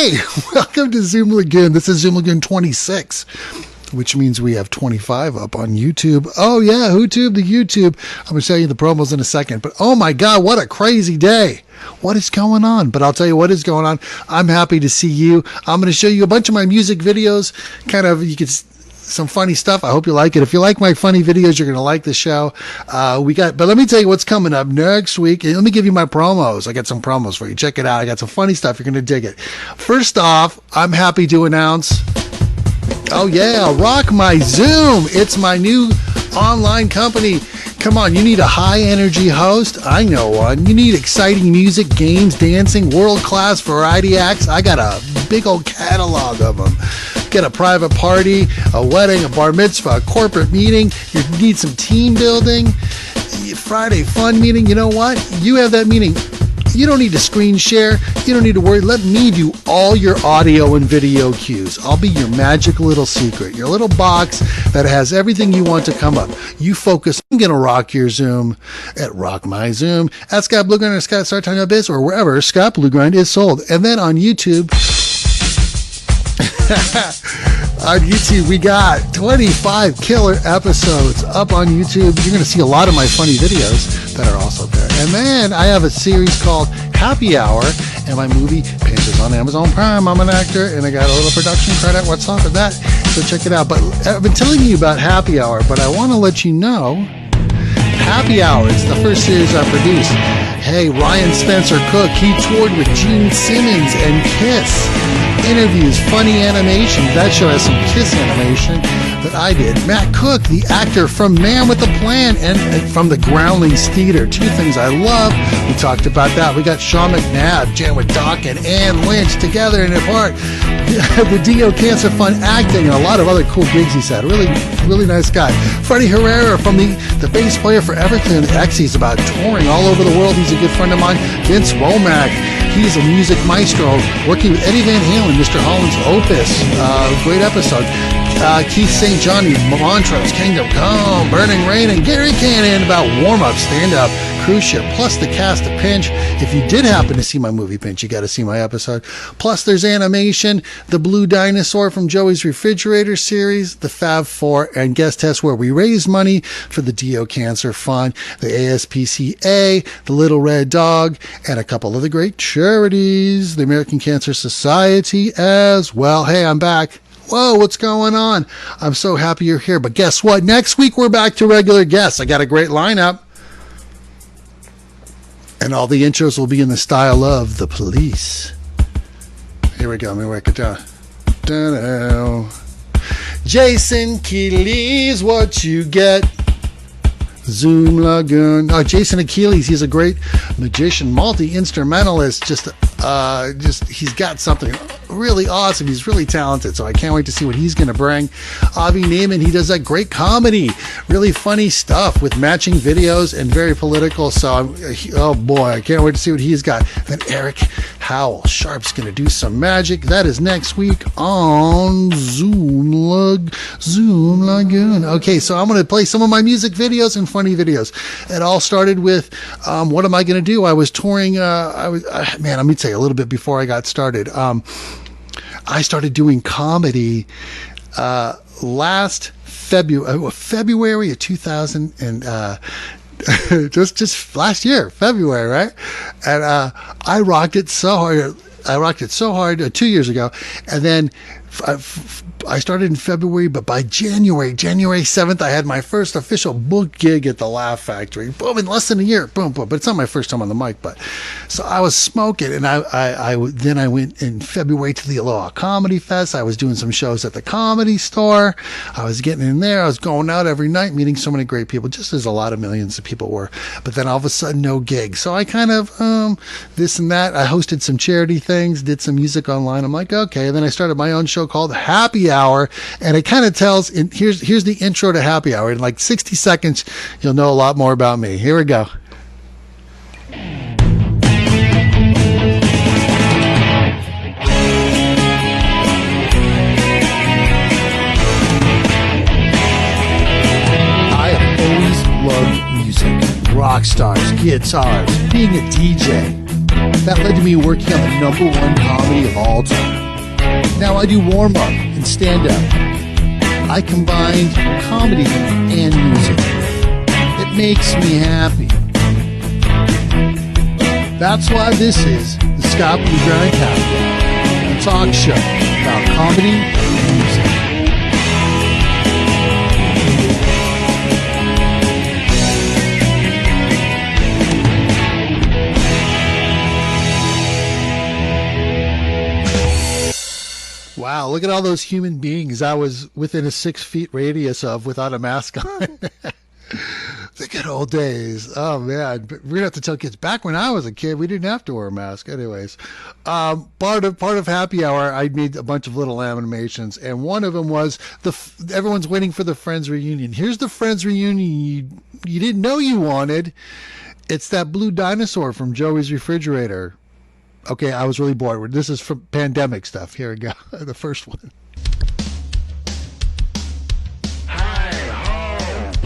Hey, welcome to Zoom Lagoon. This is Zoom Lagoon 26, which means we have 25 up on YouTube. Oh, yeah, WhoTube, the YouTube. I'm going to show you the promos in a second. But, oh, my God, what a crazy day. What is going on? But I'll tell you what is going on. I'm happy to see you. I'm going to show you a bunch of my music videos. Kind of, you can some funny stuff. I hope you like it. If you like my funny videos, you're going to like the show. But let me tell you what's coming up next week. And let me give you my promos. I got some promos for you. Check it out. I got some funny stuff. You're going to dig it. First off, I'm happy to announce, oh yeah, Rock My Zoom. It's my new online company. Come on, you need a high energy host? I know one. You need exciting music, games, dancing, world-class variety acts? I got a big old catalog of them. Get a private party, a wedding, a bar mitzvah, a corporate meeting. You need some team building. Friday fun meeting. You know what? You have that meeting. You don't need to screen share. You don't need to worry. Let me do all your audio and video cues. I'll be your magic little secret, your little box that has everything you want to come up. You focus. I'm going to rock your Zoom at Rock My Zoom, at Scott Blugrind or Scott Start Talking About Biz, or wherever Scott Blugrind is sold. And then on YouTube, on YouTube, we got 25 killer episodes up on YouTube. You're going to see a lot of my funny videos that are also there. And then I have a series called Happy Hour, and my movie Pinch is on Amazon Prime. I'm an actor, and I got a little production credit. What's up with that? So check it out. But I've been telling you about Happy Hour, but I want to let you know, Happy Hour, it's the first series I produced. Hey, Ryan Spencer Cook, he toured with Gene Simmons and Kiss. Interviews, funny animation. That show has some Kiss animation that I did. Matt Cook, the actor from Man with a Plan and from the Groundlings Theater. Two things I love. We talked about that. We got Sean McNabb, Jan with Doc and Ann Lynch together in a part. The Dio Cancer Fund acting and a lot of other cool gigs he's had. Really, really nice guy. Freddie Herrera from the bass player for Everton X. He's about touring all over the world. He's a good friend of mine. Vince Womack. He's a music maestro working with Eddie Van Halen, Mr. Holland's Opus. Great episode. Keith St. John, Montrose, Kingdom Come, Burning Rain, and Gary Cannon about warm-up, stand-up, cruise ship, plus the cast of Pinch. If you did happen to see my movie Pinch, you got to see my episode. Plus there's animation, the Blue Dinosaur from Joey's Refrigerator series, the Fab Four, and guest test where we raise money for the Dio Cancer Fund, the ASPCA, the Little Red Dog, and a couple of the great charities, the American Cancer Society as well. Hey, I'm back. Whoa, what's going on? I'm so happy you're here. But guess what? Next week, we're back to regular guests. I got a great lineup. And all the intros will be in the style of The Police. Here we go. Let me work it down. Da-da. Jason Keeley's What You Get. Zoom Lagoon. Oh, Jason Achilles, he's a great magician, multi-instrumentalist. Just he's got something really awesome. He's really talented, so I can't wait to see what he's going to bring. Avi Neiman, he does that great comedy, really funny stuff with matching videos and very political. So, oh boy, I can't wait to see what he's got. Then Eric Howell Sharp's going to do some magic. That is next week on Zoom Lagoon. Okay, so I'm going to play some of my music videos and funny videos. It all started with, what am I going to do? I was touring, let me tell you a little bit before I got started. I started doing comedy last February of 2000 and just last year, February, right? And I rocked it so hard 2 years ago, and then I started in February, but by January 7th, I had my first official book gig at the Laugh Factory. Boom, in less than a year. Boom, boom. But it's not my first time on the mic. But so I was smoking, and then I went in February to the Aloha Comedy Fest. I was doing some shows at the Comedy Store. I was getting in there. I was going out every night, meeting so many great people, just as a lot of millions of people were. But then all of a sudden, no gig. So I kind of this and that. I hosted some charity things, did some music online. I'm like, okay. And then I started my own show called Happy Hour, and it kind of tells, here's the intro to Happy Hour. In like 60 seconds, you'll know a lot more about me. Here we go. I have always loved music, rock stars, guitars, being a DJ. That led to me working on the #1 comedy of all time. Now I do warm-up and stand-up. I combined comedy and music. It makes me happy. That's why this is the Scott Blugrind Happy Hour, a talk show about comedy and music. Wow, look at all those human beings I was within a 6 feet radius of without a mask on. The good old days. Oh, man. We're going to have to tell kids. Back when I was a kid, we didn't have to wear a mask. Anyways, part of Happy Hour, I made a bunch of little animations, and one of them was everyone's waiting for the Friends reunion. Here's the Friends reunion you didn't know you wanted. It's that blue dinosaur from Joey's refrigerator. Okay, I was really bored. This is from pandemic stuff. Here we go. The first one.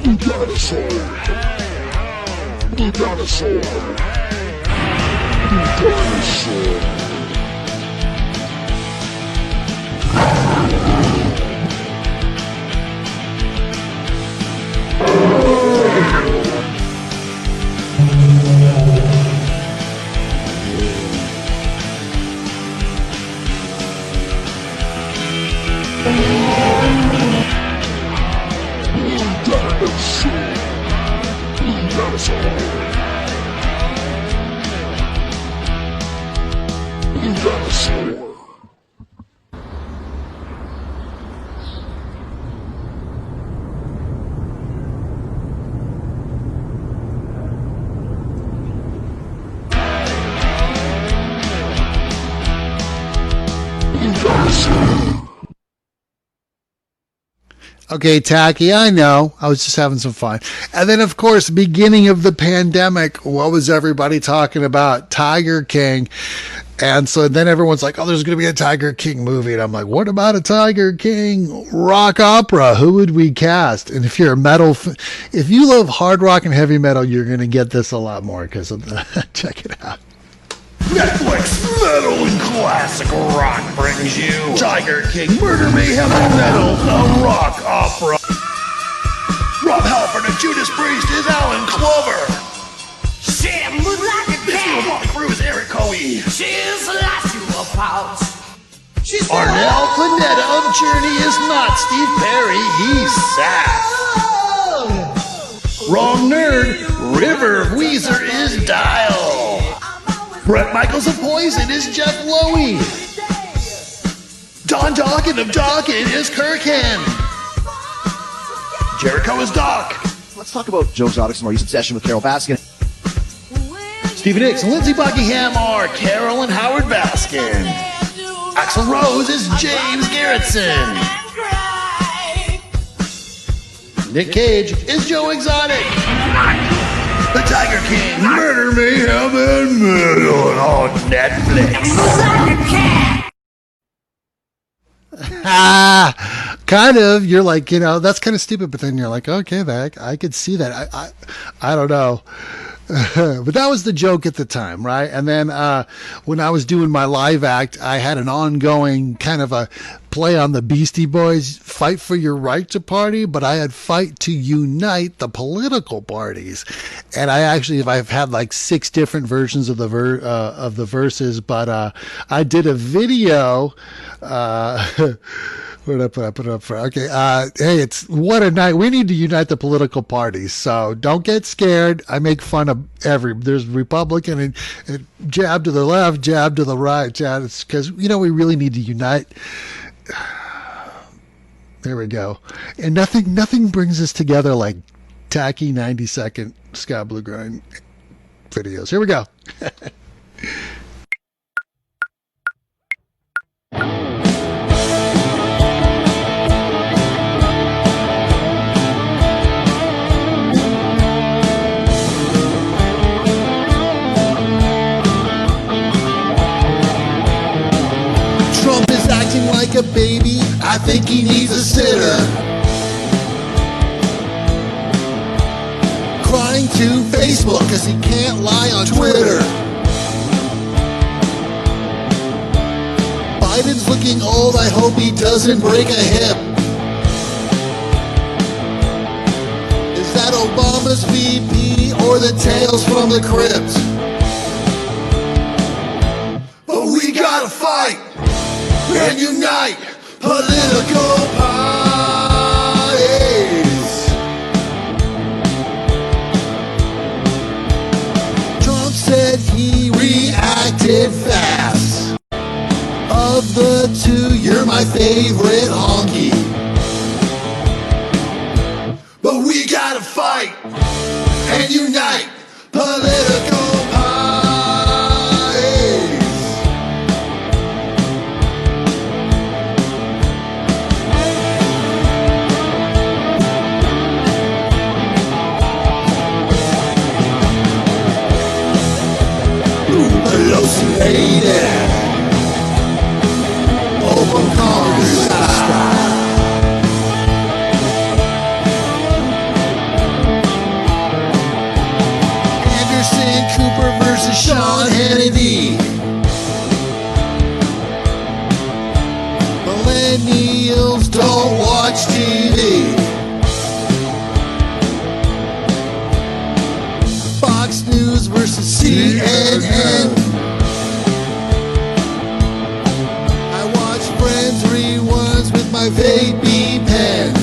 Blue dinosaur. Blue dinosaur. Blue dinosaur. Okay, tacky, I know. I was just having some fun. And then, of course, beginning of the pandemic, what was everybody talking about? Tiger King. And so then everyone's like, oh, there's going to be a Tiger King movie. And I'm like, what about a Tiger King rock opera? Who would we cast? And if you're a metal, if you love hard rock and heavy metal, you're going to get this a lot more because of check it out. Netflix metal and classic rock brings you Tiger King, Murder, Mayhem, and Metal, a rock opera. Rob Halford and Judas Priest is Alan Clover. She moves like a This cat. Motley Crue is Eric Coe. She's like you a pouch. She's Arnel Planetta of Journey is not Steve Perry, he's Sax. Wrong Nerd, River of Weezer is Dial. Brett Michaels of Poison is Jeff Lowe. Don Dawkins of Dawkins is Kirkhan. Jericho is Doc. Let's talk about Joe Exotic's more recent session with Carol Baskin. Stephen Hicks and Lindsey Buckingham are Carol and Howard Baskin. Axl Rose is James Garrettson. Nick Cage is Joe Exotic. The Tiger King, Murder, Mayhem, and Metal on Netflix. Kind of. You're like, that's kind of stupid, but then you're like, okay, I could see that. I don't know. But that was the joke at the time, right? And then when I was doing my live act, I had an ongoing kind of a play on the Beastie Boys, fight for your right to party, but I had fight to unite the political parties. And I've had like 6 different versions of the verses, but I did a video. Where did I put it up for? Okay. Hey, it's what a night. We need to unite the political parties. So don't get scared. I make fun of there's Republican and jab to the left, jab to the right, because, we really need to unite. There we go. And nothing brings us together like tacky 90-second Scott Blugrind videos. Here we go. Trump is acting like a baby. I think he needs a sitter. Crying to Facebook because he can't lie on Twitter. Biden's looking old, I hope he doesn't break a hip. Is that Obama's VP or the Tales from the Crypt? But we gotta fight and unite political parties. Trump said he reacted fast. Of the two, you're my favorite honky. But we gotta fight and unite political parties. Pelosi hated open Congress style. Anderson Cooper versus Sean Hannity. Millennials don't watch TV. Fox News versus CNN. I watch Friends reruns with my vapey pen.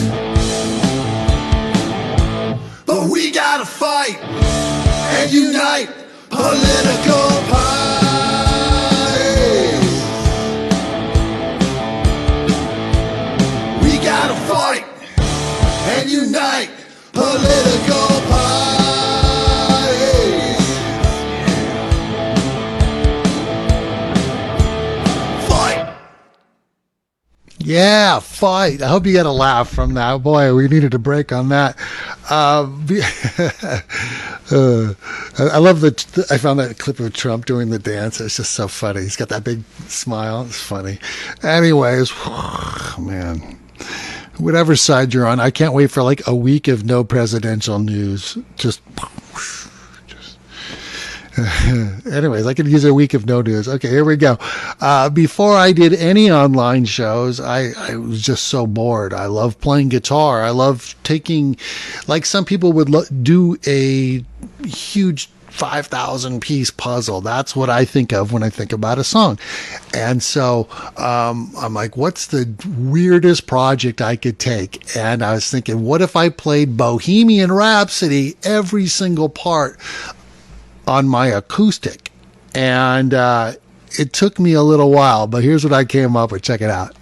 But we gotta fight and unite political parties. We gotta fight and unite political parties. Fight. Yeah, fight. I hope you got a laugh from that. Boy, we needed a break on that. I love I found that clip of Trump doing the dance. It's just so funny. He's got that big smile. It's funny. Anyways, man, whatever side you're on, I can't wait for like a week of no presidential news. Anyways, I could use a week of no news. Okay, here we go. Before I did any online shows, I was just so bored. I love playing guitar. I love taking, like some people would do a huge 5,000 piece puzzle. That's what I think of when I think about a song. And so I'm like, what's the weirdest project I could take? And I was thinking, what if I played Bohemian Rhapsody, every single part, on my acoustic? And it took me a little while, but here's what I came up with. Check it out.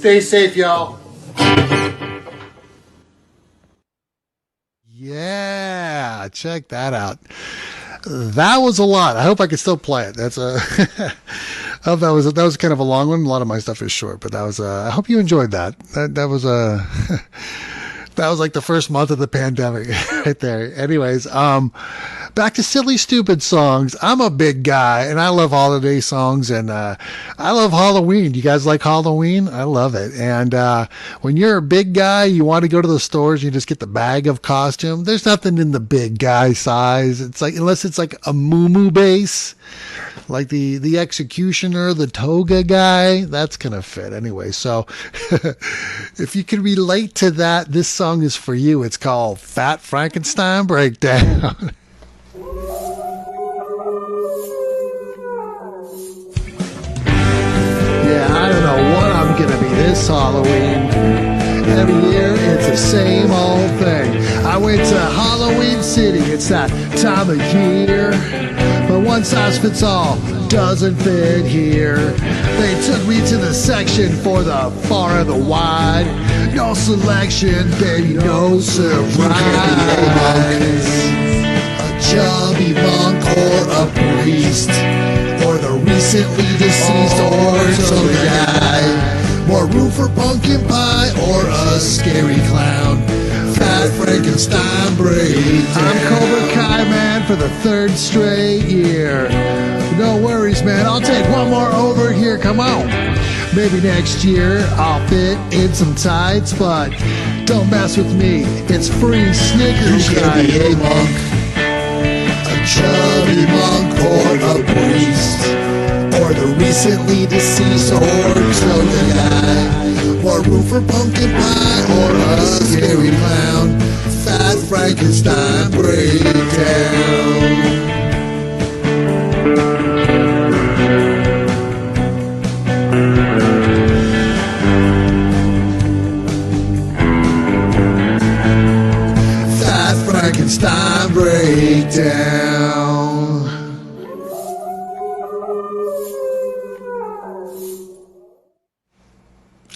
Stay safe, y'all. Yeah, check that out. That was a lot. I hope I can still play it. That's a. I hope that was kind of a long one. A lot of my stuff is short, but that was. I hope you enjoyed that. That was a. That was like the first month of the pandemic right there. Anyways, back to silly, stupid songs. I'm a big guy and I love holiday songs and, I love Halloween. Do you guys like Halloween? I love it. And, when you're a big guy, you want to go to the stores, you just get the bag of costume. There's nothing in the big guy size. It's like, unless it's like a moo base, like the executioner, the toga guy, that's going to fit anyway. So if you can relate to that, this song is for you. It's called Fat Frankenstein Breakdown. Yeah, I don't know what I'm going to be this Halloween. Every year, it's the same old thing. I went to Halloween City. It's that time of year. But one size fits all doesn't fit here. They took me to the section for the far and the wide. No selection, baby, no surprise. A chubby monk or a priest, or the recently deceased or toga guy. More room for pumpkin pie or a scary clown. Fat Frankenstein Breakdown. I'm Cobra Kai man for the third straight year. No worries, man. I'll take one more over here. Come on. Maybe next year I'll fit in some tights, but don't mess with me. It's free Snickers. You can be a monk, a chubby monk, or a priest, or the recently deceased or toga guy. More room for pumpkin pie or a scary clown. Fat Frankenstein Breakdown. Fat Frankenstein Breakdown.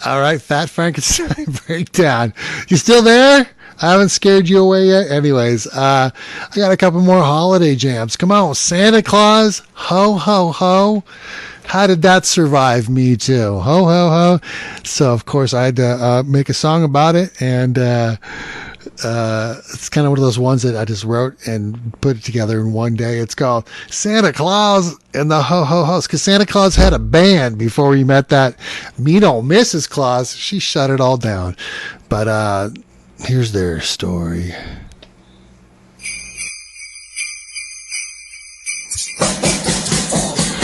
All right, Fat Frankenstein Breakdown. You still there? I haven't scared you away yet. Anyways, I got a couple more holiday jams. Come on, Santa Claus, ho, ho, ho. How did that survive me too? Ho, ho, ho. So, of course, I had to make a song about it, and it's kind of one of those ones that I just wrote and put it together in one day. It's called Santa Claus and the Ho Ho Ho's, because Santa Claus had a band before we met that mean old Mrs. Claus. She shut it all down. But here's their story.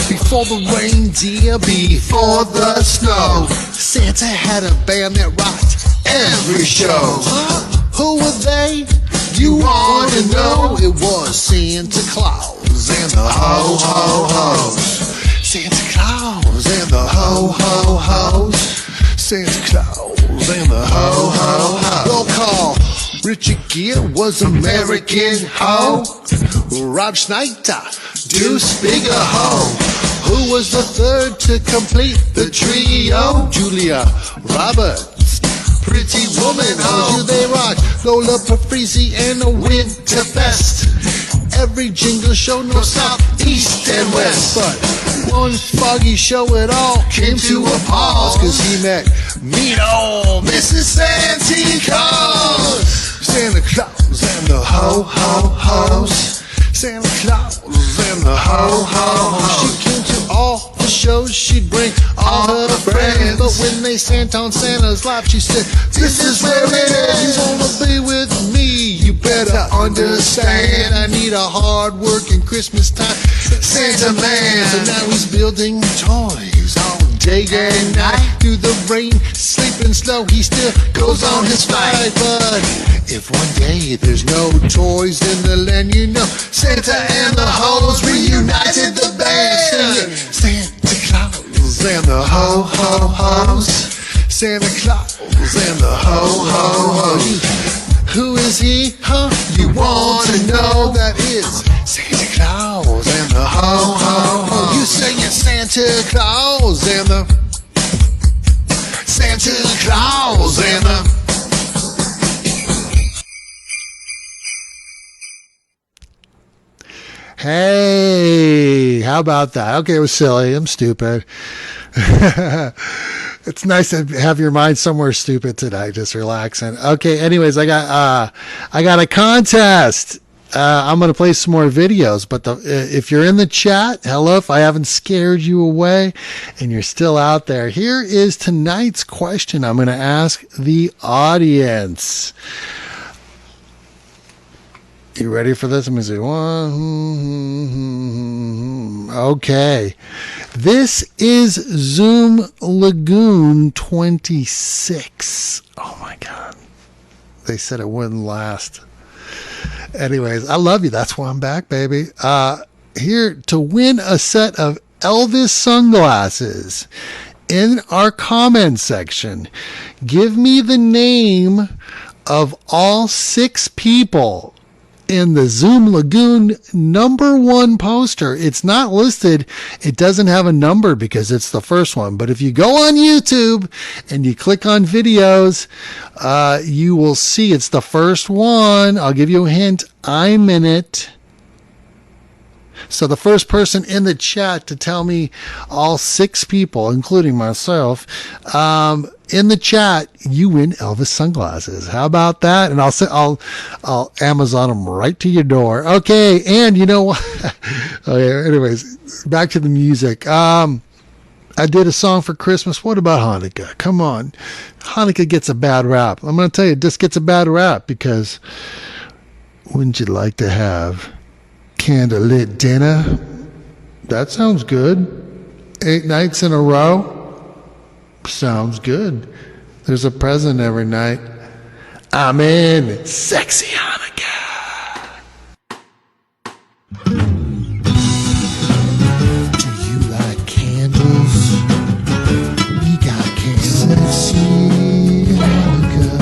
Before the reindeer, before the snow, Santa had a band that rocked every show. Who were they? You want to know? It was Santa Claus and the Ho Ho Ho's. Santa Claus and the Ho Ho Ho's. Santa Claus and the Ho Ho Ho's. Roll call. Richard Gere was American Ho. Rob Schneider, Deuce Bigger Ho. Who was the third to complete the trio? Julia Roberts, Pretty Woman Ho. They rock Lola Patrici and the Winterfest. Every jingle show, no south, east, and west. But one foggy show it all came to a pause, cause he met mean old Mrs. Santa Claus. Santa Claus and the Ho Ho Ho's. Santa Claus and the Ho Ho Ho's. She came to all the shows, she'd bring all her friends. But when they sang on Santa's lap, she said, this is where it is. You wanna be with me, you better understand. I need a hard-working Christmas time Santa man. So now he's building toys all day and night. Through the rain, sleeping slow, he still goes on his flight. But if one day there's no toys in the land, you know Santa and the Ho's reunited the band. Santa Claus and the Ho Ho Ho's. Santa Claus and the Ho Ho Ho's. Who is he, huh? You want to know? That is Santa Claus and the Ho Ho Ho's. You sing it, Santa Claus and the Santa Hey, how about that? Okay, it was silly. I'm stupid. It's nice to have your mind somewhere stupid tonight, just relaxing. Okay, anyways, I got a contest. I'm going to play some more videos, but if you're in the chat, hello, if I haven't scared you away and you're still out there, here is tonight's question I'm going to ask the audience. You ready for this? Let me see. Okay. This is Zoom Lagoon 26. Oh my God. They said it wouldn't last. Anyways, I love you. That's why I'm back, baby. Here to win a set of Elvis sunglasses in our comment section. Give me the name of all 6 people in the Zoom Lagoon #1 poster. It's not listed. It doesn't have a number because it's the first one. But if you go on YouTube and you click on videos, you will see it's the first one. I'll give you a hint. I'm in it. So the first person in the chat to tell me, all 6 people, including myself, in the chat, you win Elvis sunglasses. How about that? And I'll Amazon them right to your door. Okay, and you know what? Okay, anyways, back to the music. I did a song for Christmas. What about Hanukkah? Come on. Hanukkah gets a bad rap. I'm going to tell you, this gets a bad rap because wouldn't you like to have candlelit dinner? That sounds good. 8 nights in a row? Sounds good. There's a present every night. I'm in. Sexy Hanukkah. Do you like candles? We got candles. Sexy Hanukkah.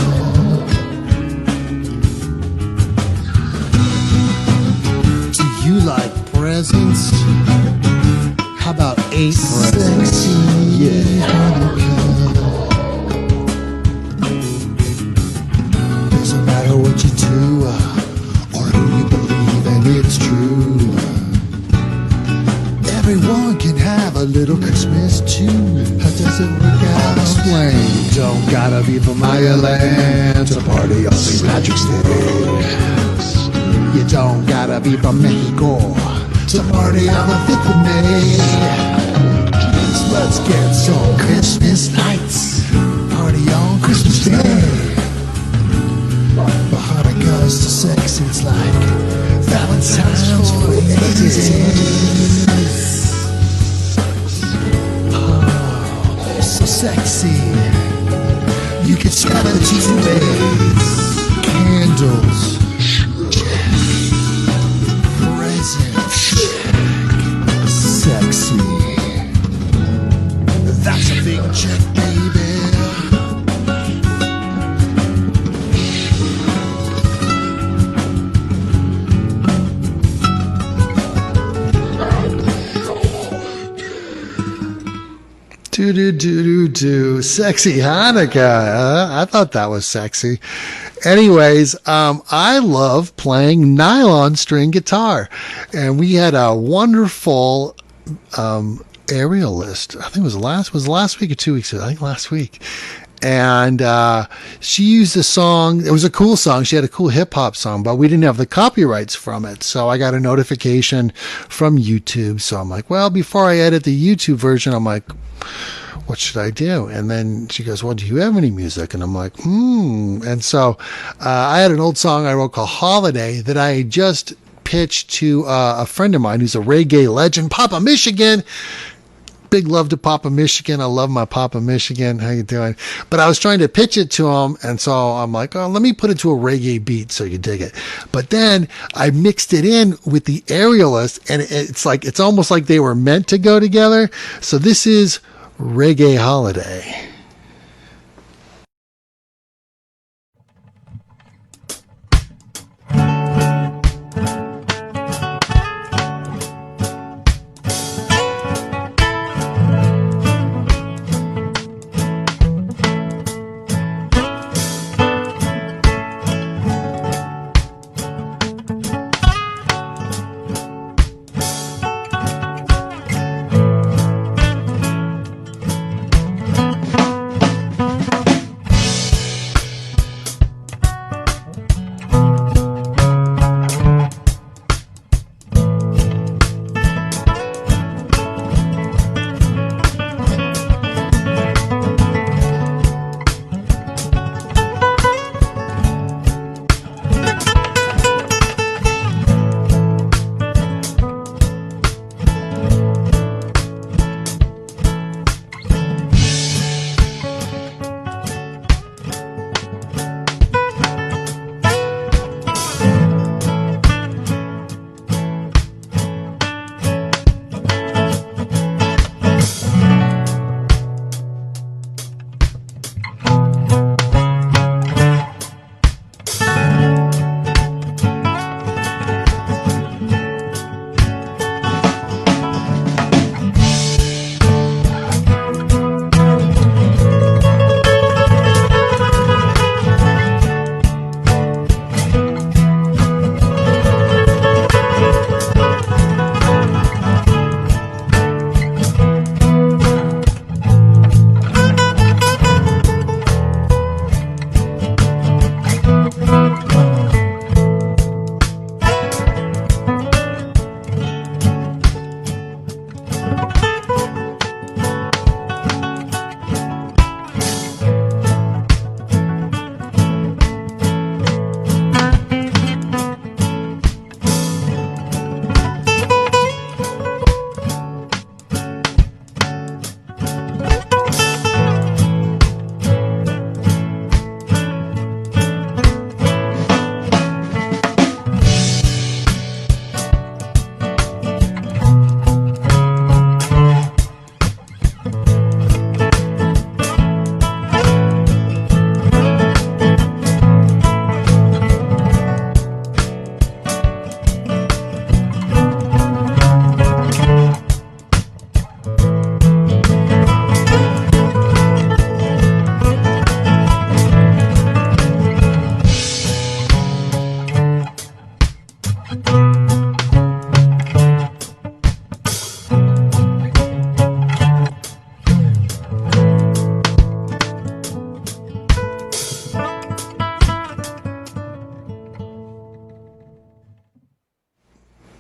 Do you like presents? How about 8 presents? Sexy Hanukkah. Doesn't matter what you do or who you believe, and it's true. Everyone can have a little Christmas too. How does it work out? Explain. You don't gotta be from Ireland to party on St. Patrick's Day. You don't gotta be from Mexico to party on the 5th of May. Let's get some Christmas nights. Party on Christmas Day. But Hanukkah's so sexy, it's like Valentine's for the 80s. Oh, so sexy. You can spell it 2 ways. Candles. Check. Presents. Check. Sexy. That's a big check, baby. Do. Sexy Hanukkah. I thought that was sexy. Anyways, I love playing nylon string guitar. And we had a wonderful Aerialist. I think it was last week or 2 weeks ago. I think last week. And she used a song. It was a cool song. She had a cool hip hop song, but we didn't have the copyrights from it. So I got a notification from YouTube. So I'm like, well, before I edit the YouTube version, I'm like, what should I do? And then she goes, well, do you have any music? And I'm like, And so I had an old song I wrote called Holiday that I just pitched to a friend of mine who's a reggae legend, Papa Michigan. Big love to Papa Michigan. I love my Papa Michigan. How you doing? But I was trying to pitch it to him, and so I'm like, oh, let me put it to a reggae beat so you dig it. But then I mixed it in with the Aerialist, and it's almost like they were meant to go together. So this is Reggae Holiday.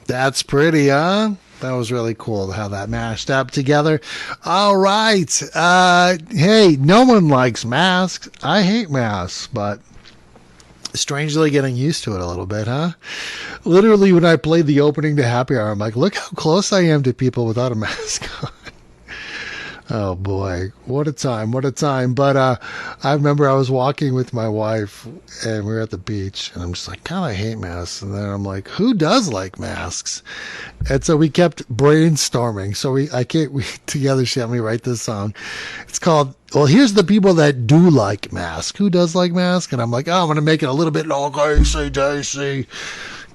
That's pretty, huh? That was really cool how that mashed up together. All right. Hey, no one likes masks. I hate masks, but strangely getting used to it a little bit, huh? Literally, when I played the opening to Happy Hour, I'm like, look how close I am to people without a mask on. Oh boy, what a time, what a time. But I remember I was walking with my wife and we were at the beach and I'm just like, God, I hate masks. And then I'm like, who does like masks? And so we kept brainstorming. So we together, she helped me write this song. It's called, well, here's the people that do like masks. Who does like masks? And I'm like, oh, I'm going to make it a little bit like AC/DC.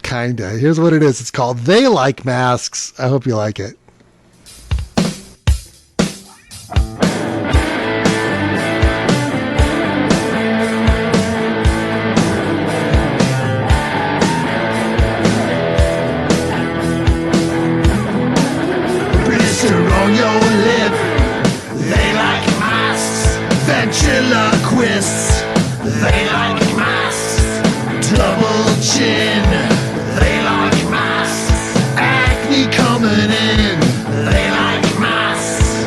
Kinda. Here's what it is. It's called They Like Masks. I hope you like it. Ventriloquists, they like masks. Double chin, they like masks. Acne coming in, they like masks.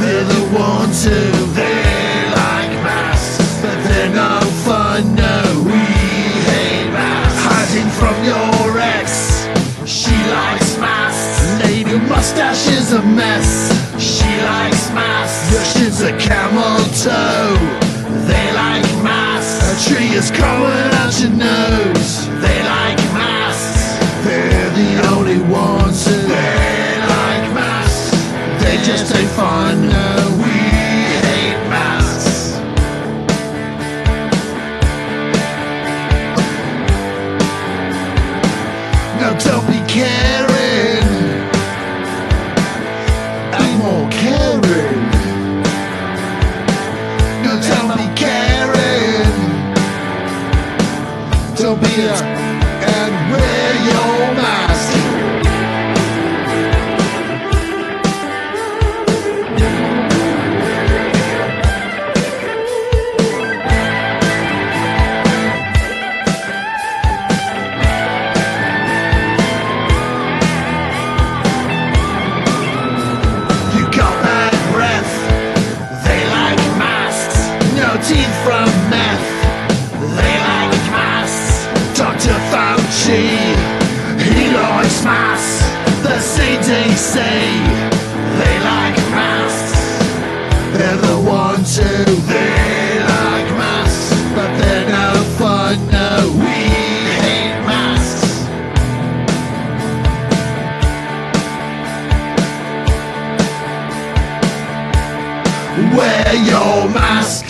They're the ones who they like masks, but they're no fun, no, we hate masks. Hiding from your ex, she likes masks. Lady mustache is a mess, she likes masks. Your shin's a camel toe, they like masks. A tree is growing out your nose, they like masks. They're the only ones who they like masks. They just ain't fun, no, we hate masks. No, don't be caring, I'm more caring. No, don't be caring. Don't be and wear your mask. You got bad breath, they like masks. No teeth from meth, they like masks. Dr. Fauci, he likes masks. The CDC, they like masks. They're the ones who they like masks, but they're no fun, no, we hate masks. Wear your mask.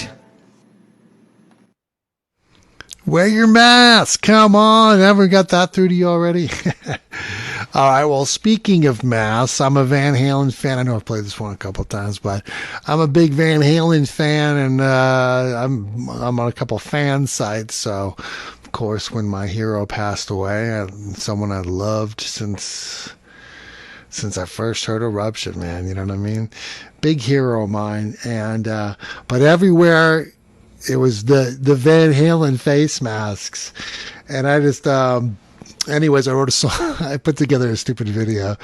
Wear your mask. Come on. Ever got that through to you already? All right. Well, speaking of masks, I'm a Van Halen fan. I know I've played this one a couple of times, but I'm a big Van Halen fan, and I'm on a couple fan sites. So, of course, when my hero passed away, someone I loved since I first heard Eruption, man, you know what I mean? Big hero of mine, and but everywhere it was the Van Halen face masks, and I just anyways, I wrote a song. I put together a stupid video.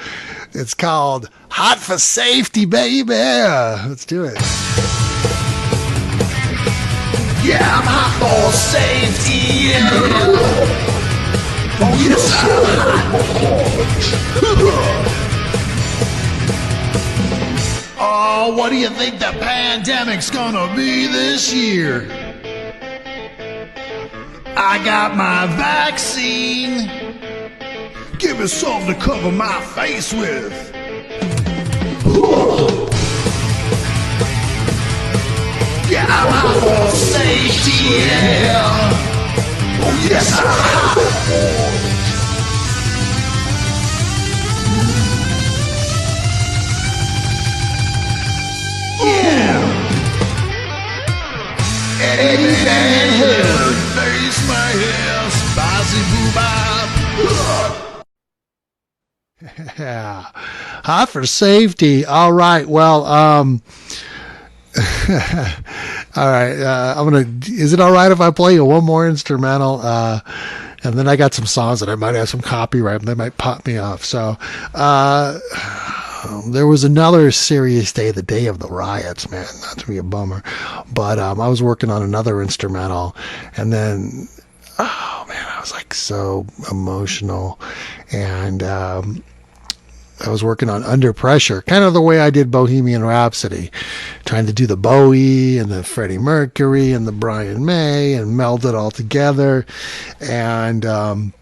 It's called "Hot for Safety, Baby." Let's do it. Yeah, I'm hot for safety. Yeah. Oh yes, I'm hot. Oh, what do you think the pandemic's gonna be this year? I got my vaccine. Give me something to cover my face with. Yeah, I'm hot for safety, yeah. Oh yes, I'm hot. Yeah. Eddie Van Halen, face my hair, spicy boo-bop. Yeah. Hot for safety. All right. Well, all right. Is it all right if I play you one more instrumental? And then I got some songs that I might have some copyright, and they might pop me off. So there was another serious day, the day of the riots, man. Not to be a bummer, but I was working on another instrumental, and then, oh man, I was like so emotional, and I was working on Under Pressure, kind of the way I did Bohemian Rhapsody, trying to do the Bowie and the Freddie Mercury and the Brian May and meld it all together. And I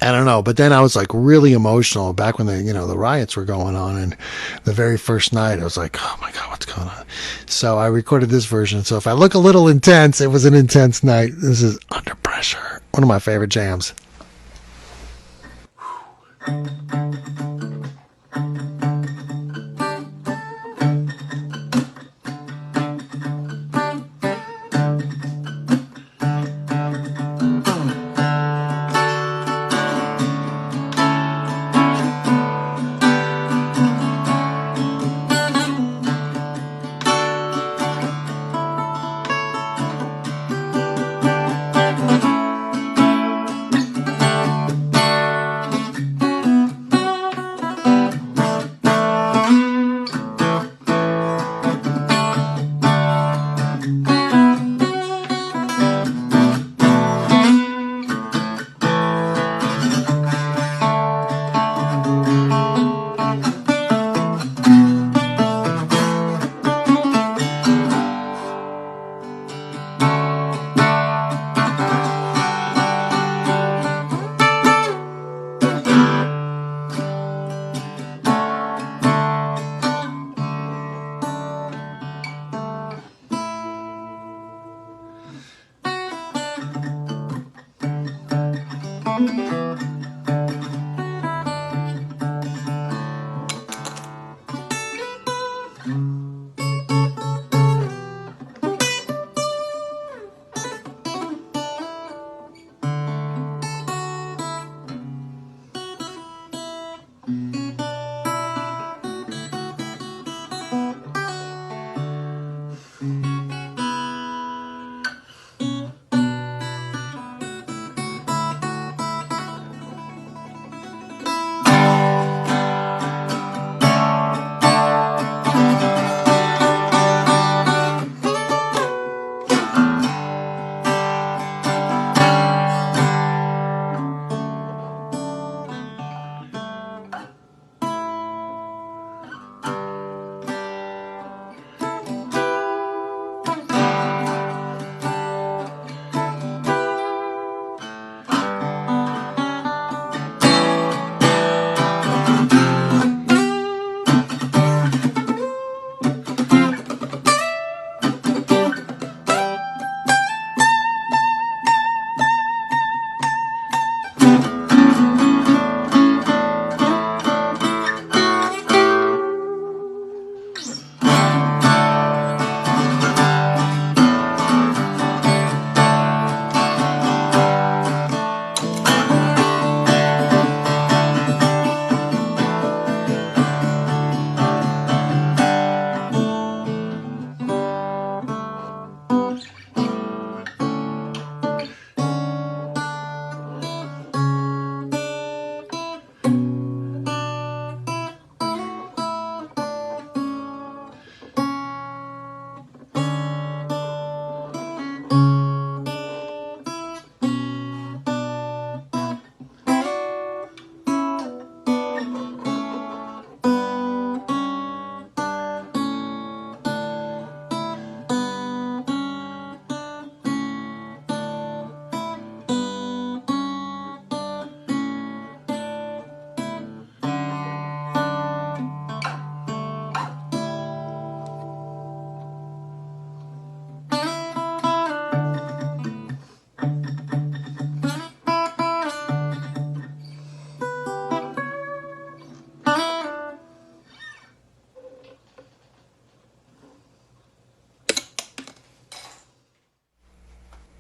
don't know, but then I was like really emotional back when the riots were going on, and the very first night I was like, oh my God, what's going on? So I recorded this version. So if I look a little intense, it was an intense night. This is Under Pressure, one of my favorite jams.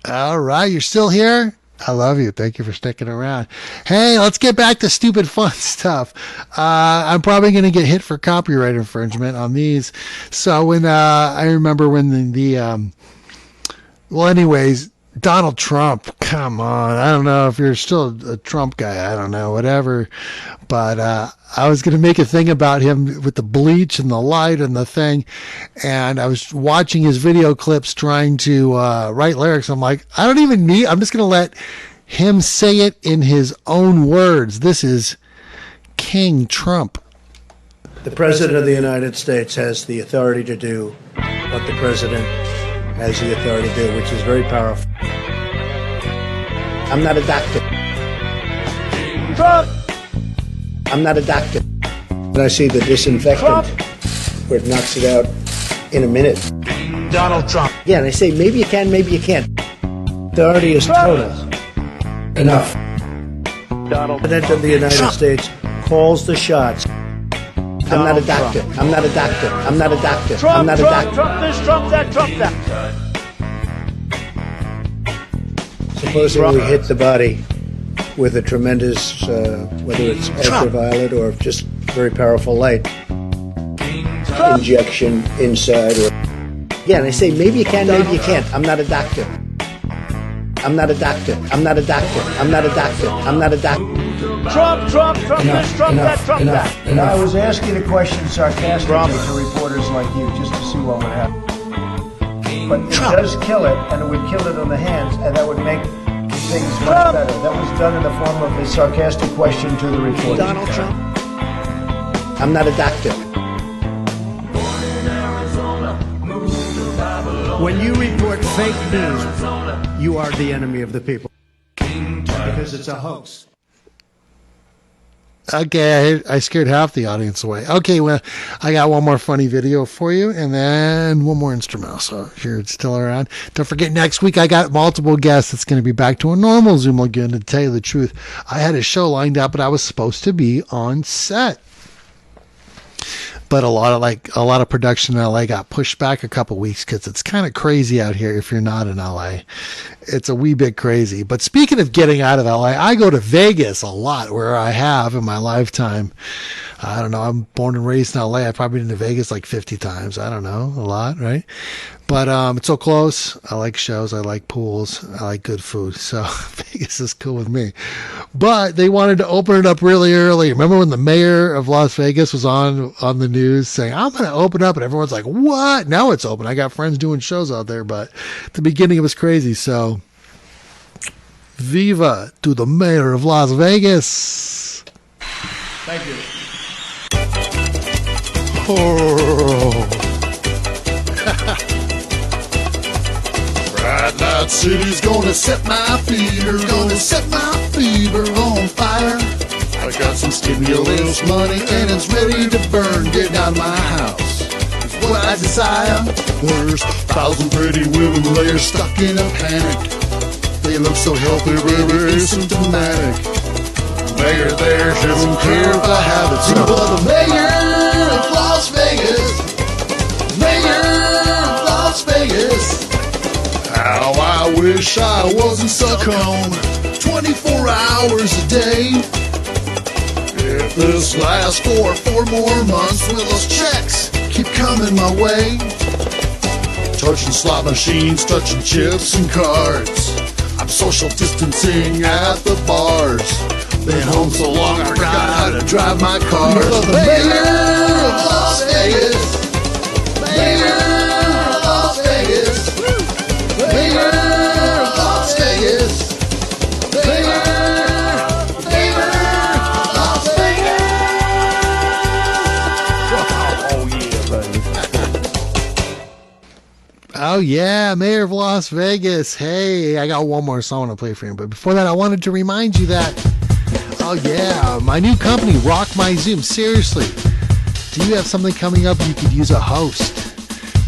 All right, you're still here? I love you. Thank you for sticking around. Hey, let's get back to stupid fun stuff. I'm probably going to get hit for copyright infringement on these. So when I remember when well, anyways, Donald Trump, come on. I don't know if you're still a Trump guy. I don't know, whatever. But I was going to make a thing about him with the bleach and the light and the thing. And I was watching his video clips trying to write lyrics. I'm like, I'm just going to let him say it in his own words. This is King Trump. The President of the United States has the authority to do what the President has the authority to do, which is very powerful. I'm not a doctor. Trump! I'm not a doctor. And I see the disinfectant where it knocks it out in a minute. Donald Trump. Yeah, and I say, maybe you can, maybe you can't. Authority is total. Enough. Donald President of the United States calls the shots. I'm not a doctor. I'm not a doctor. I'm not a doctor. I'm not a doctor. Trump this, Trump that, Trump that. Supposing we hit the body with a tremendous, whether it's ultraviolet or just very powerful light, injection inside or... Yeah, and I say, maybe you can, maybe you can't. I'm not a doctor. I'm not a doctor. I'm not a doctor. I'm not a doctor. I'm not a doctor. Trump this, Trump that, Trump that. And I was asking a question sarcastically to reporters like you, just to see what would happen. But it does kill it, and it would kill it on the hands, and that would make things much better. That was done in the form of a sarcastic question to the reporter. Donald Trump. I'm not a doctor. When you report fake news, you are the enemy of the people. Because it's a hoax. Okay, I scared half the audience away. Okay, well, I got one more funny video for you, and then one more instrumental. So if you're still around, don't forget next week I got multiple guests. It's going to be back to a normal Zoom again. To tell you the truth, I had a show lined up, but I was supposed to be on set. But a lot of production in LA got pushed back a couple weeks because it's kind of crazy out here. If you're not in LA, it's a wee bit crazy. But speaking of getting out of LA, I go to Vegas a lot, where I have in my lifetime. I don't know. I'm born and raised in LA. I've probably been to Vegas like 50 times. I don't know, a lot, right? But it's so close. I like shows. I like pools. I like good food. So Vegas is cool with me. But they wanted to open it up really early. Remember when the mayor of Las Vegas was on the news saying, I'm going to open up, and everyone's like, what? Now it's open. I got friends doing shows out there, but at the beginning it was crazy. So Viva to the mayor of Las Vegas. Thank you. Oh. Bright light city's gonna set my fever, gonna set my fever on fire. I got some stimulus money and it's ready to burn. Get out of my house is what I desire. There's 1,000 pretty women there stuck in a panic. They look so healthy, very asymptomatic. Mayor there, she doesn't care if I have it. So, but the mayor of Las Vegas, mayor of Las Vegas. How I wish I wasn't stuck home 24 hours a day. If this lasts for 4 more months, will those checks keep coming my way? Touching slot machines, touching chips and cards. I'm social distancing at the bars. Been home so long I forgot how to drive my car. The mayor of Las Vegas, mayor of Las Vegas, mayor of Las Vegas, mayor of Las Vegas. Oh, yeah, Mayor of Las Vegas. Hey, I got one more song to play for you. But before that, I wanted to remind you that, oh, yeah, my new company, Rock My Zoom. Seriously, do you have something coming up you could use a host?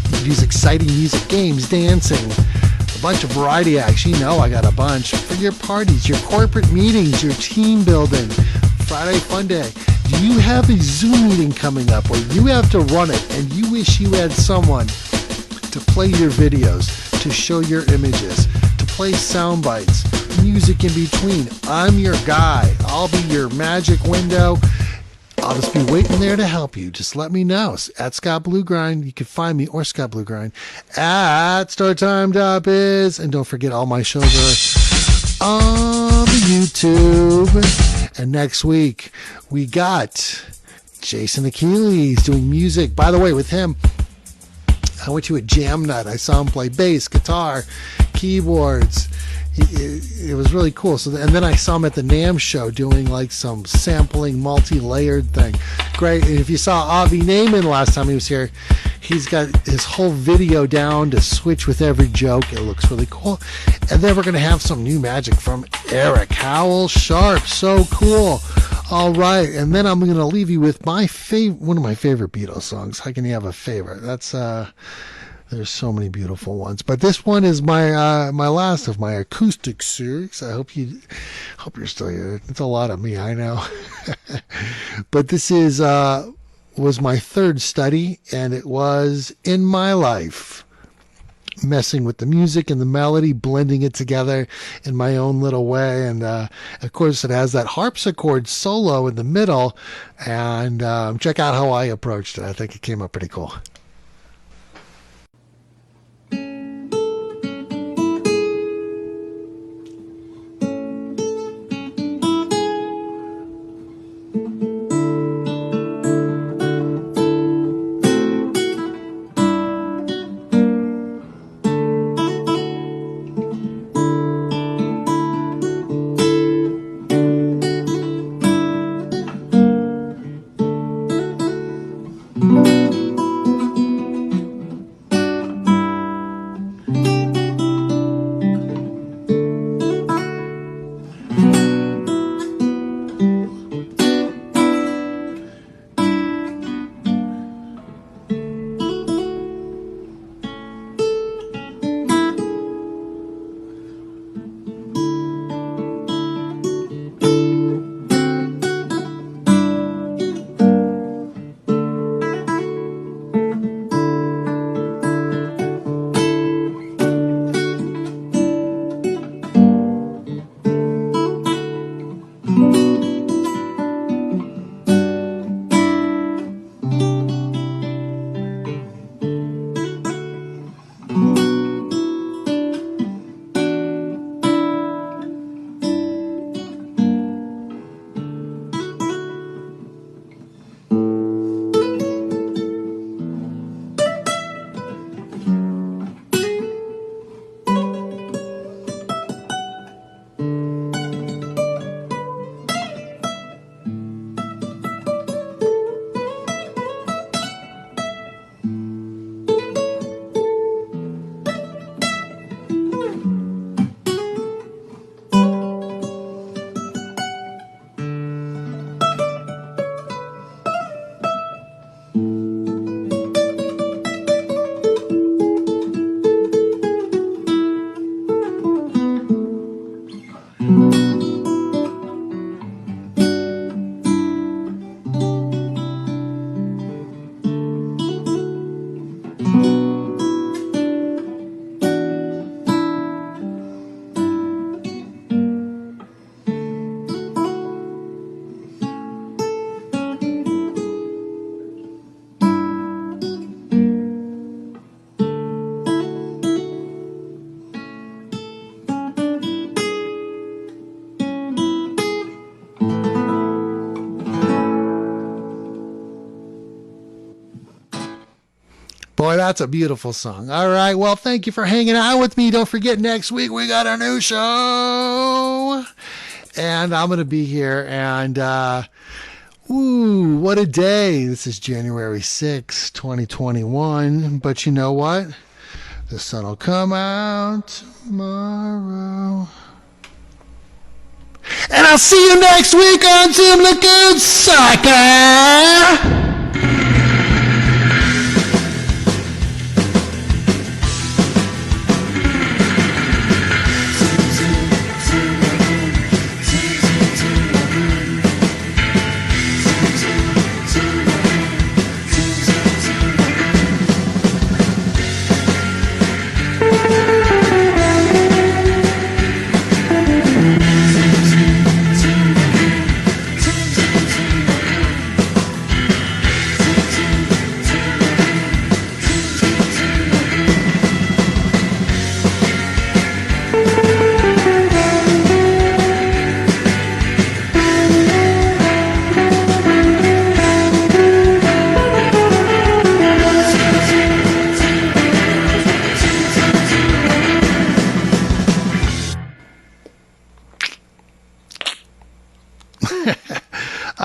You could use exciting music, games, dancing, a bunch of variety acts. You know I got a bunch. For your parties, your corporate meetings, your team building, Friday Fun Day. Do you have a Zoom meeting coming up where you have to run it and you wish you had someone to play your videos, to show your images, to play sound bites, music in between? I'm your guy. I'll be your magic window. I'll just be waiting there to help you. Just let me know. At Scott Blugrind, you can find me, or Scott Blugrind at StarTime.biz. And don't forget, all my shows are on the YouTube. And next week, we got Jason Achilles doing music. By the way, with him, I went to a jam night. I saw him play bass, guitar, keyboards. It was really cool. And then I saw him at the NAMM show doing like some sampling, multi-layered thing. Great. And if you saw Avi Naiman last time he was here, he's got his whole video down to switch with every joke. It looks really cool. And then we're going to have some new magic from Eric Howell Sharp. So cool. All right. And then I'm going to leave you with one of my favorite Beatles songs. How can you have a favorite? There's so many beautiful ones, but this one is my last of my acoustic series. I hope you're still here. It's a lot of me, I know. But this was my third study, and it was In My Life, messing with the music and the melody, blending it together in my own little way. And of course, it has that harpsichord solo in the middle. And check out how I approached it. I think it came up pretty cool. Boy, that's a beautiful song. All right. Well, thank you for hanging out with me. Don't forget, next week we got a new show. And I'm going to be here. And, what a day. This is January 6, 2021. But you know what? The sun will come out tomorrow. And I'll see you next week on Tim Lagoon Soccer.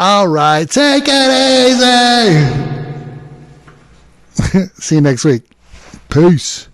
All right, take it easy. See you next week. Peace.